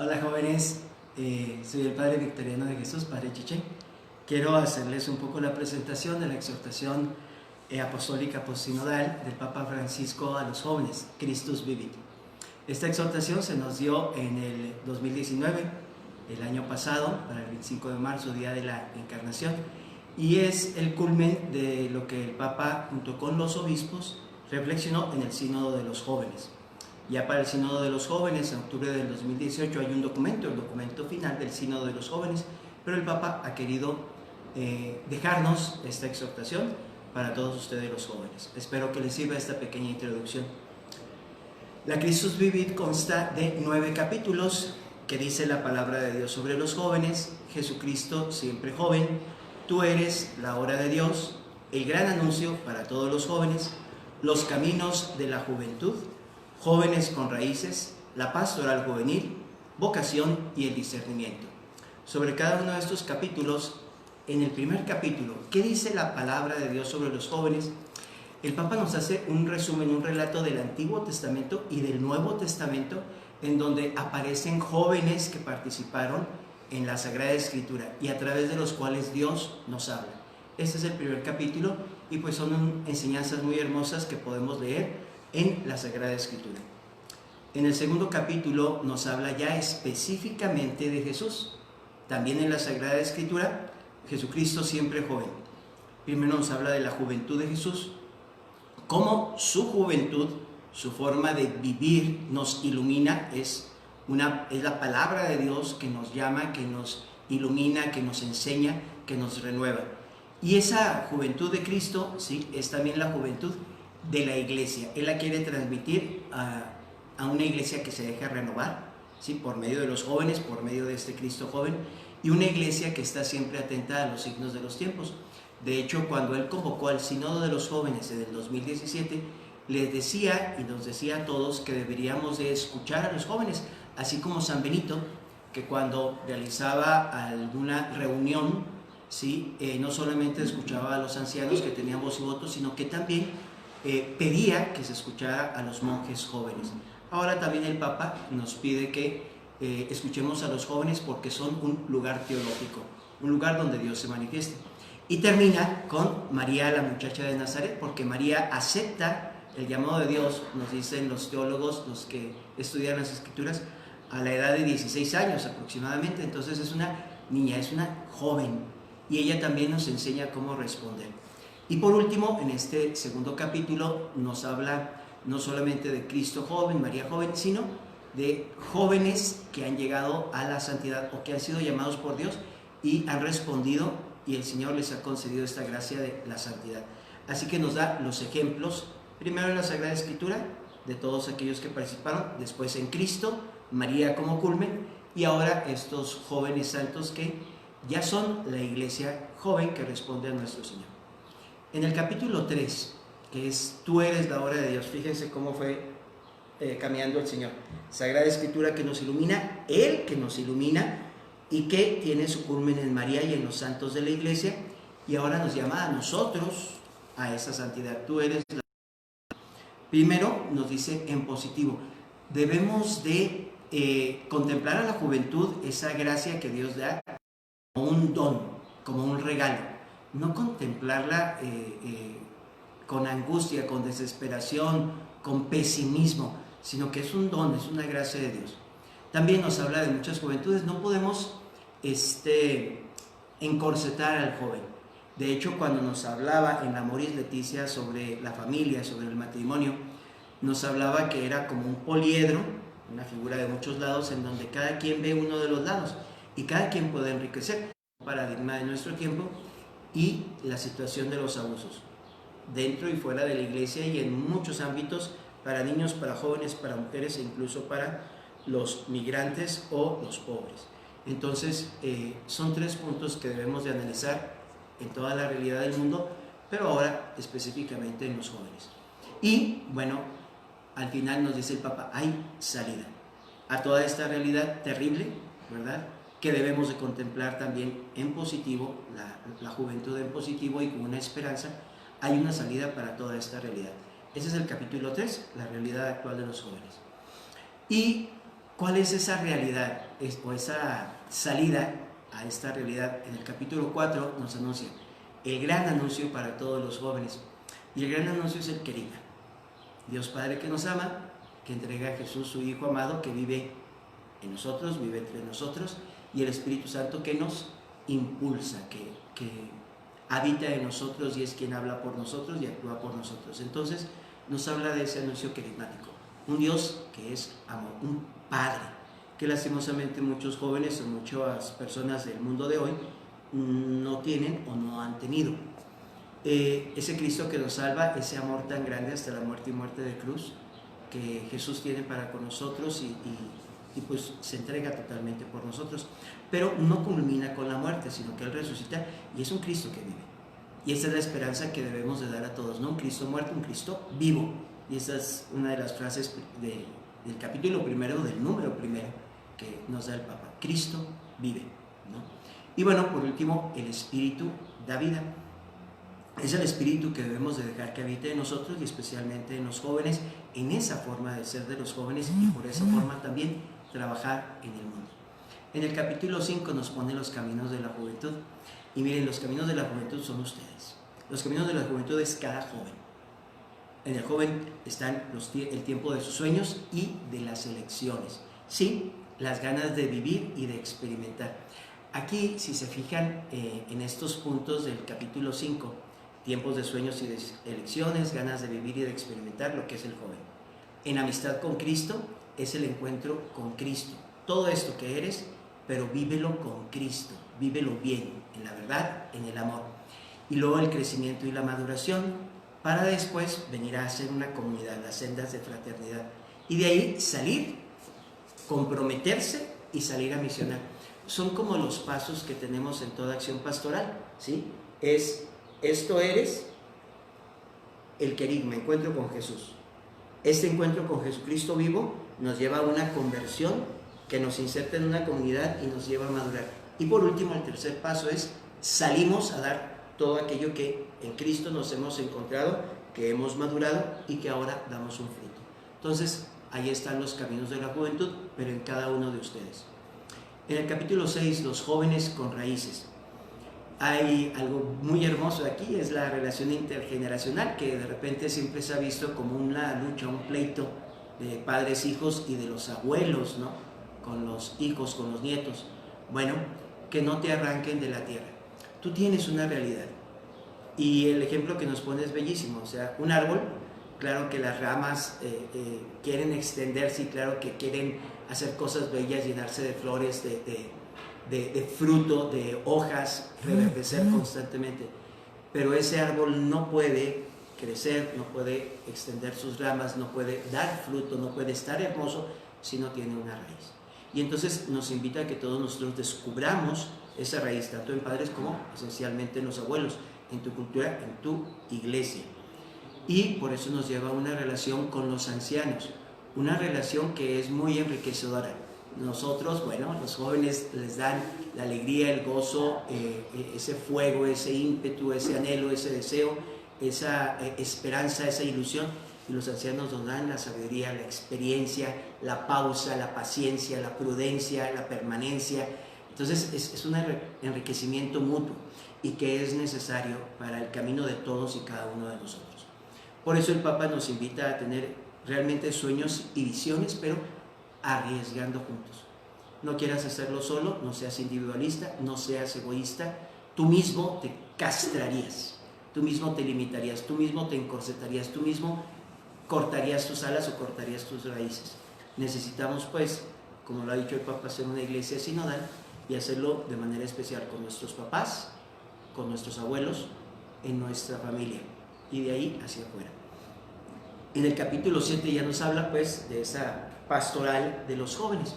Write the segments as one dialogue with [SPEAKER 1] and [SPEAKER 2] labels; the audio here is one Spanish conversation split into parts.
[SPEAKER 1] Hola jóvenes, soy el Padre Victoriano de Jesús, Padre Chiche. Quiero hacerles un poco la presentación de la exhortación apostólica postsinodal del Papa Francisco a los jóvenes, Christus Vivit. Esta exhortación se nos dio en el 2019, el año pasado, para el 25 de marzo, Día de la Encarnación, y es el culmen de lo que el Papa, junto con los obispos, reflexionó en el Sínodo de los Jóvenes. Ya para el Sínodo de los Jóvenes, en octubre del 2018, hay un documento, el documento final del Sínodo de los Jóvenes, pero el Papa ha querido dejarnos esta exhortación para todos ustedes los jóvenes. Espero que les sirva esta pequeña introducción. La Christus Vivit consta de 9 capítulos que dice la palabra de Dios sobre los jóvenes. Jesucristo siempre joven, tú eres la hora de Dios, el gran anuncio para todos los jóvenes, los caminos de la juventud, jóvenes con raíces, la pastoral juvenil, vocación y el discernimiento. Sobre cada uno de estos capítulos, en el primer capítulo, ¿qué dice la palabra de Dios sobre los jóvenes? El Papa nos hace un resumen, un relato del Antiguo Testamento y del Nuevo Testamento, en donde aparecen jóvenes que participaron en la Sagrada Escritura y a través de los cuales Dios nos habla. Este es el primer capítulo y pues son enseñanzas muy hermosas que podemos leer en la Sagrada Escritura. En el segundo capítulo nos habla ya específicamente de Jesús. También en la Sagrada Escritura, Jesucristo siempre joven. Primero nos habla de la juventud de Jesús, cómo su juventud, su forma de vivir nos ilumina, es la palabra de Dios que nos llama, que nos ilumina, que nos enseña, que nos renueva. Y esa juventud de Cristo, sí, es también la juventud de la iglesia. Él la quiere transmitir a una iglesia que se deja renovar, ¿sí? Por medio de los jóvenes, por medio de este Cristo joven, y una iglesia que está siempre atenta a los signos de los tiempos. De hecho, cuando él convocó al Sínodo de los Jóvenes en el 2017, les decía y nos decía a todos que deberíamos de escuchar a los jóvenes, así como San Benito, que cuando realizaba alguna reunión, ¿sí? No solamente escuchaba a los ancianos que tenían voz y voto, sino que también pedía que se escuchara a los monjes jóvenes. Ahora también el Papa nos pide que escuchemos a los jóvenes porque son un lugar teológico, un lugar donde Dios se manifiesta. Y termina con María, la muchacha de Nazaret, porque María acepta el llamado de Dios, nos dicen los teólogos, los que estudian las Escrituras, a la edad de 16 años aproximadamente. Entonces es una niña, es una joven, y ella también nos enseña cómo responder. Y por último, en este segundo capítulo nos habla no solamente de Cristo joven, María joven, sino de jóvenes que han llegado a la santidad o que han sido llamados por Dios y han respondido, y el Señor les ha concedido esta gracia de la santidad. Así que nos da los ejemplos, primero en la Sagrada Escritura, de todos aquellos que participaron, después en Cristo, María como culmen, y ahora estos jóvenes santos que ya son la iglesia joven que responde a nuestro Señor. En el capítulo 3, que es Tú eres la hora de Dios, fíjense cómo fue caminando el Señor. Sagrada Escritura que nos ilumina, Él que nos ilumina y que tiene su culmen en María y en los santos de la iglesia, y ahora nos llama a nosotros a esa santidad. Tú eres la... Primero nos dice en positivo, debemos de contemplar a la juventud esa gracia que Dios da como un don, como un regalo. No contemplarla con angustia, con desesperación, con pesimismo, sino que es un don, es una gracia de Dios. También nos habla de muchas juventudes, no podemos encorsetar al joven. De hecho, cuando nos hablaba en Amoris Laetitia sobre la familia, sobre el matrimonio, nos hablaba que era como un poliedro, una figura de muchos lados, en donde cada quien ve uno de los lados y cada quien puede enriquecer. Un paradigma de nuestro tiempo, y la situación de los abusos dentro y fuera de la iglesia y en muchos ámbitos, para niños, para jóvenes, para mujeres e incluso para los migrantes o los pobres. Entonces son 3 puntos que debemos de analizar en toda la realidad del mundo, pero ahora específicamente en los jóvenes. Y bueno, al final nos dice el Papa, hay salida a toda esta realidad terrible, ¿verdad?, que debemos de contemplar también en positivo, la juventud en positivo y con una esperanza. Hay una salida para toda esta realidad. Ese es el capítulo 3, la realidad actual de los jóvenes. Y ¿Cuál es esa realidad o esa salida a esta realidad? En el capítulo 4 nos anuncia el gran anuncio para todos los jóvenes. Y el gran anuncio es el querigma. Dios Padre que nos ama, que entrega a Jesús su Hijo amado, que vive en nosotros, vive entre nosotros, y el Espíritu Santo que nos impulsa, que habita en nosotros y es quien habla por nosotros y actúa por nosotros. Entonces nos habla de ese anuncio querigmático. Un Dios que es amor, un Padre, que lastimosamente muchos jóvenes o muchas personas del mundo de hoy no tienen o no han tenido. Ese Cristo que nos salva, ese amor tan grande hasta la muerte y muerte de cruz que Jesús tiene para con nosotros y pues se entrega totalmente por nosotros, pero no culmina con la muerte, sino que Él resucita y es un Cristo que vive. Y esa es la esperanza que debemos de dar a todos, no un Cristo muerto, un Cristo vivo. Y esa es una de las frases del capítulo primero, del número primero que nos da el Papa. Cristo vive, ¿no? Y bueno, por último, el Espíritu da vida. Es el Espíritu que debemos de dejar que habite en nosotros y especialmente en los jóvenes, en esa forma de ser de los jóvenes y por esa forma también trabajar en el mundo. En el capítulo 5 nos pone los caminos de la juventud. Y miren, los caminos de la juventud son ustedes. Los caminos de la juventud es cada joven. En el joven están el tiempo de sus sueños y de las elecciones. Sí, las ganas de vivir y de experimentar. Aquí, si se fijan en estos puntos del capítulo 5, tiempos de sueños y de elecciones, ganas de vivir y de experimentar, lo que es el joven. En amistad con Cristo es el encuentro con Cristo. Todo esto que eres, pero vívelo con Cristo, vívelo bien, en la verdad, en el amor. Y luego el crecimiento y la maduración, para después venir a hacer una comunidad, las sendas de fraternidad. Y de ahí salir, comprometerse y salir a misionar. Son como los pasos que tenemos en toda acción pastoral, ¿sí? Esto eres el querigma, encuentro con Jesús. Este encuentro con Jesucristo vivo nos lleva a una conversión que nos inserta en una comunidad y nos lleva a madurar. Y por último, el tercer paso es salimos a dar todo aquello que en Cristo nos hemos encontrado, que hemos madurado y que ahora damos un fruto. Entonces, ahí están los caminos de la juventud, pero en cada uno de ustedes. En el capítulo 6, los jóvenes con raíces. Hay algo muy hermoso aquí, es la relación intergeneracional, que de repente siempre se ha visto como una lucha, un pleito de padres, hijos y de los abuelos, ¿no? Con los hijos, con los nietos. Bueno, que no te arranquen de la tierra. Tú tienes una realidad. Y el ejemplo que nos pone es bellísimo. O sea, un árbol, claro que las ramas quieren extenderse y claro que quieren hacer cosas bellas, llenarse de flores, de fruto, de hojas, reverdecer constantemente. Pero ese árbol no puede crecer, no puede extender sus ramas, no puede dar fruto, no puede estar hermoso si no tiene una raíz. Y entonces nos invita a que todos nosotros descubramos esa raíz, tanto en padres como esencialmente en los abuelos, en tu cultura, en tu iglesia. Y por eso nos lleva a una relación con los ancianos, una relación que es muy enriquecedora. Nosotros, bueno, los jóvenes les dan la alegría, el gozo, ese fuego, ese ímpetu, ese anhelo, ese deseo, esa esperanza, esa ilusión. Y los ancianos nos dan la sabiduría, la experiencia, la pausa, la paciencia, la prudencia, la permanencia. Entonces es un enriquecimiento mutuo y que es necesario para el camino de todos y cada uno de nosotros. Por eso el Papa nos invita a tener realmente sueños y visiones, pero arriesgando juntos. No quieras hacerlo solo, no seas individualista, no seas egoísta. Tú mismo te castrarías, tú mismo te limitarías, tú mismo te encorsetarías, tú mismo cortarías tus alas o cortarías tus raíces. Necesitamos, pues, como lo ha dicho el Papa, hacer una iglesia sinodal y hacerlo de manera especial con nuestros papás, con nuestros abuelos, en nuestra familia y de ahí hacia afuera. En el capítulo 7 ya nos habla, pues, de esa pastoral de los jóvenes.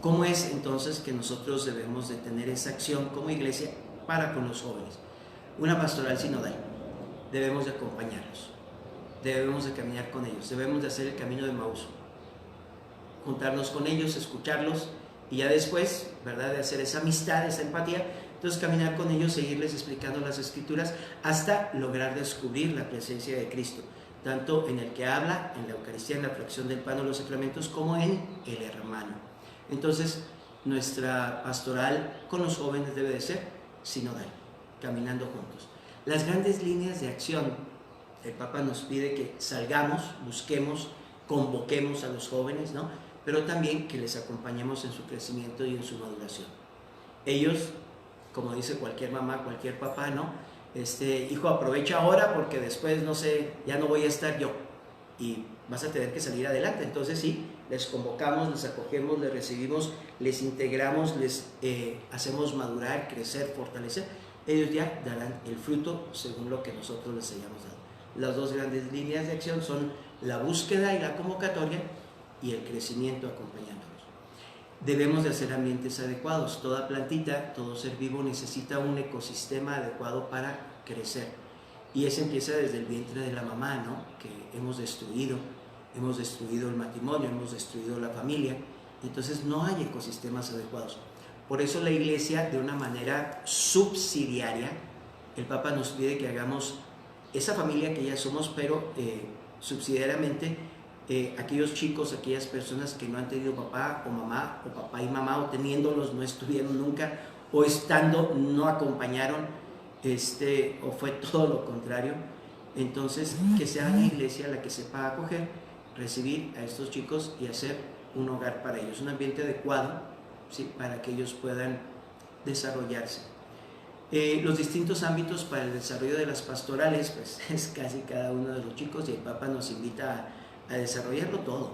[SPEAKER 1] ¿Cómo es entonces que nosotros debemos de tener esa acción como iglesia para con los jóvenes? Una pastoral sinodal. Debemos de acompañarlos, debemos de caminar con ellos, debemos de hacer el camino de Maús, juntarnos con ellos, escucharlos y ya después, ¿verdad?, de hacer esa amistad, esa empatía, entonces caminar con ellos, seguirles explicando las Escrituras hasta lograr descubrir la presencia de Cristo, tanto en el que habla, en la Eucaristía, en la fracción del pan o los sacramentos, como en el hermano. Entonces, nuestra pastoral con los jóvenes debe de ser sinodal, caminando juntos. Las grandes líneas de acción, el Papa nos pide que salgamos, busquemos, convoquemos a los jóvenes, ¿no? Pero también que les acompañemos en su crecimiento y en su maduración. Ellos, como dice cualquier mamá, cualquier papá, ¿no? Hijo, aprovecha ahora porque después, no sé, ya no voy a estar yo y vas a tener que salir adelante. Entonces sí, les convocamos, les acogemos, les recibimos, les integramos, les hacemos madurar, crecer, fortalecer. Ellos ya darán el fruto según lo que nosotros les hayamos dado. Las dos grandes líneas de acción son la búsqueda y la convocatoria y el crecimiento acompañándolos. Debemos de hacer ambientes adecuados. Toda plantita, todo ser vivo necesita un ecosistema adecuado para crecer. Y eso empieza desde el vientre de la mamá, ¿no? Que hemos destruido el matrimonio, hemos destruido la familia. Entonces no hay ecosistemas adecuados. Por eso la Iglesia, de una manera subsidiaria, el Papa nos pide que hagamos esa familia que ya somos, pero subsidiariamente aquellos chicos, aquellas personas que no han tenido papá o mamá, o papá y mamá, o teniéndolos no estuvieron nunca, o estando no acompañaron, o fue todo lo contrario. Entonces, que sea la Iglesia la que sepa acoger, recibir a estos chicos y hacer un hogar para ellos, un ambiente adecuado, ¿sí? Para que ellos puedan desarrollarse. Los distintos ámbitos para el desarrollo de las pastorales, pues es casi cada uno de los chicos, y el Papa nos invita a desarrollarlo todo: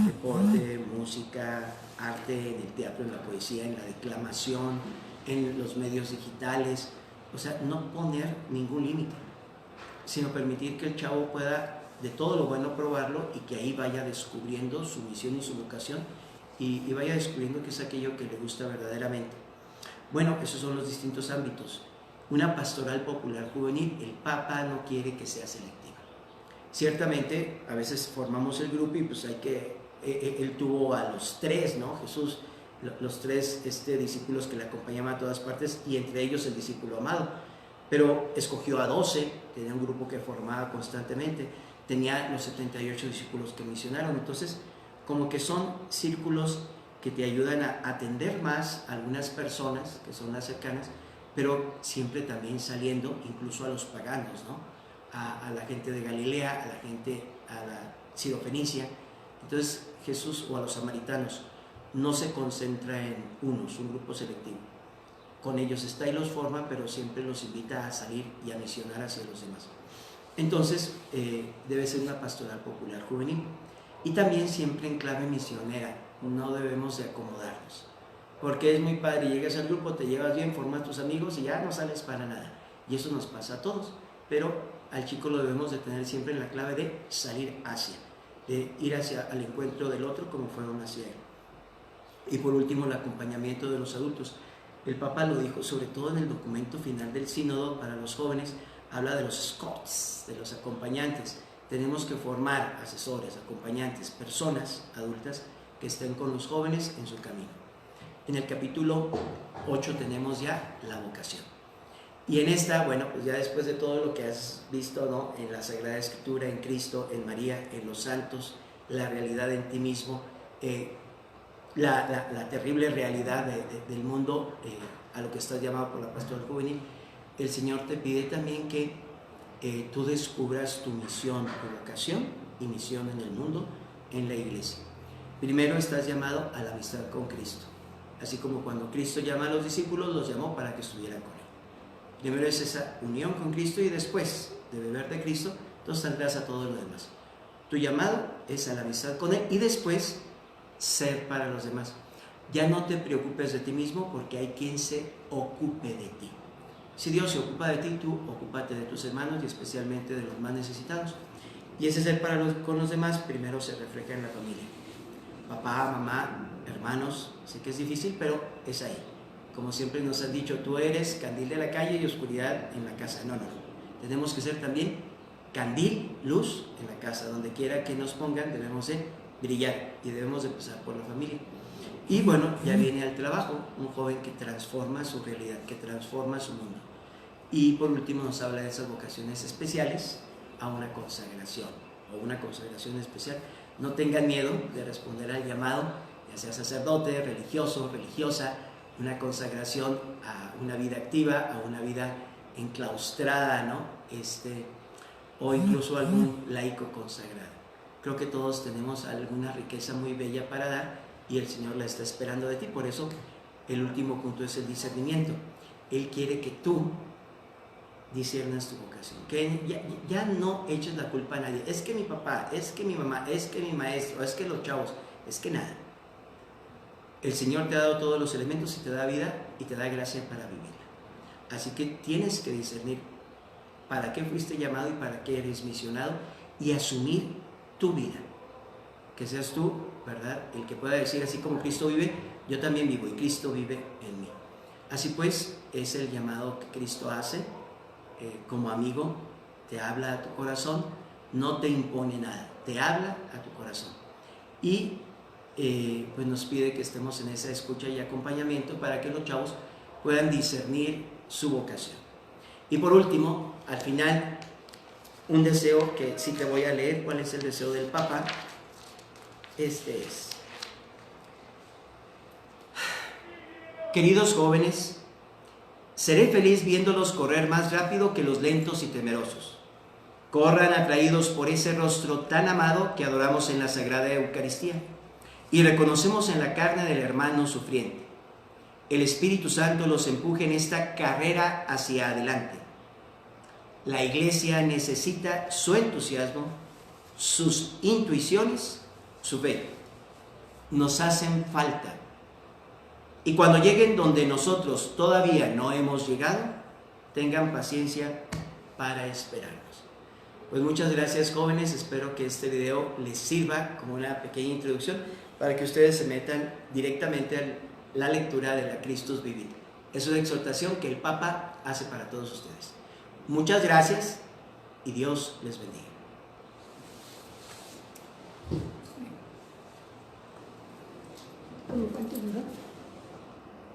[SPEAKER 1] deporte, música, arte, en el teatro, en la poesía, en la declamación, en los medios digitales. O sea, no poner ningún límite, sino permitir que el chavo pueda de todo lo bueno probarlo y que ahí vaya descubriendo su misión y su vocación y vaya descubriendo qué es aquello que le gusta verdaderamente. Bueno, esos son los distintos ámbitos. Una pastoral popular juvenil, el Papa no quiere que sea selectiva. Ciertamente, a veces formamos el grupo y pues él tuvo a los tres, ¿no? Jesús, los tres discípulos que le acompañaban a todas partes, y entre ellos el discípulo amado. Pero escogió a 12, tenía un grupo que formaba constantemente, tenía los 78 discípulos que misionaron. Entonces, como que son círculos que te ayudan a atender más a algunas personas que son las cercanas, pero siempre también saliendo incluso a los paganos, ¿no? A la gente de Galilea, a la gente, a la Sirofenicia. Entonces Jesús, o a los samaritanos, no se concentra en unos, un grupo selectivo. Con ellos está y los forma, pero siempre los invita a salir y a misionar hacia los demás. Entonces debe ser una pastoral popular juvenil, y también siempre en clave misionera. No debemos de acomodarnos, porque es muy padre, llegas al grupo, te llevas bien, formas tus amigos y ya no sales para nada, y eso nos pasa a todos. Pero al chico lo debemos de tener siempre en la clave de salir hacia, de ir hacia al encuentro del otro como fueron hacia él. Y por último, el acompañamiento de los adultos. El Papa lo dijo, sobre todo en el documento final del sínodo para los jóvenes, habla de los scouts, de los acompañantes. Tenemos que formar asesores, acompañantes, personas adultas que estén con los jóvenes en su camino. En el capítulo 8 tenemos ya la vocación. Y en esta, bueno, pues ya después de todo lo que has visto, ¿no? En la Sagrada Escritura, en Cristo, en María, en los santos, la realidad en ti mismo, la terrible realidad del mundo, a lo que estás llamado por la pastoral juvenil, el Señor te pide también que tú descubras tu misión, tu vocación y misión en el mundo, en la Iglesia. Primero estás llamado a la amistad con Cristo, así como cuando Cristo llama a los discípulos, los llamó para que estuvieran con Él. Primero es esa unión con Cristo, y después de beber de Cristo, entonces saldrás a todo lo demás. Tu llamado es a la amistad con Él, y después ser para los demás. Ya no te preocupes de ti mismo, porque hay quien se ocupe de ti. Si Dios se ocupa de ti, tú ocúpate de tus hermanos, y especialmente de los más necesitados. Y ese ser con los demás primero se refleja en la familia. Papá, mamá, hermanos, sé que es difícil, pero es ahí. Como siempre nos han dicho, tú eres candil de la calle y oscuridad en la casa. No. Tenemos que ser también candil, luz en la casa. Donde quiera que nos pongan, debemos de brillar, y debemos de empezar por la familia. Y bueno, ya viene al trabajo, un joven que transforma su realidad, que transforma su mundo. Y por último nos habla de esas vocaciones especiales a una consagración, o una consagración especial. No tengan miedo de responder al llamado. Ya sea sacerdote, religioso, religiosa, una consagración a una vida activa, a una vida enclaustrada, ¿no? O incluso algún laico consagrado. Creo que todos tenemos alguna riqueza muy bella para dar y el Señor la está esperando de ti. Por eso el último punto es el discernimiento. Él quiere que tú discernas tu vocación, que ya no eches la culpa a nadie. Es que mi papá, es que mi mamá, es que mi maestro, es que los chavos, es que nada. El Señor te ha dado todos los elementos y te da vida y te da gracia para vivirla. Así que tienes que discernir para qué fuiste llamado y para qué eres misionado y asumir tu vida. Que seas tú, ¿verdad?, el que pueda decir, así como Cristo vive, yo también vivo y Cristo vive en mí. Así pues, es el llamado que Cristo hace. Como amigo, te habla a tu corazón, no te impone nada, te habla a tu corazón. Y pues nos pide que estemos en esa escucha y acompañamiento para que los chavos puedan discernir su vocación. Y por último, al final, un deseo que sí te voy a leer. ¿Cuál es el deseo del Papa? Este es: queridos jóvenes, seré feliz viéndolos correr más rápido que los lentos y temerosos. Corran atraídos por ese rostro tan amado que adoramos en la Sagrada Eucaristía y reconocemos en la carne del hermano sufriente. El Espíritu Santo los empuje en esta carrera hacia adelante. La Iglesia necesita su entusiasmo, sus intuiciones, su fe. Nos hacen falta. Y cuando lleguen donde nosotros todavía no hemos llegado, tengan paciencia para esperarnos. Pues muchas gracias, jóvenes. Espero que este video les sirva como una pequeña introducción para que ustedes se metan directamente a la lectura de la Christus Vivit. Es una exhortación que el Papa hace para todos ustedes. Muchas gracias y Dios les bendiga.
[SPEAKER 2] ¿Cuánto, verdad?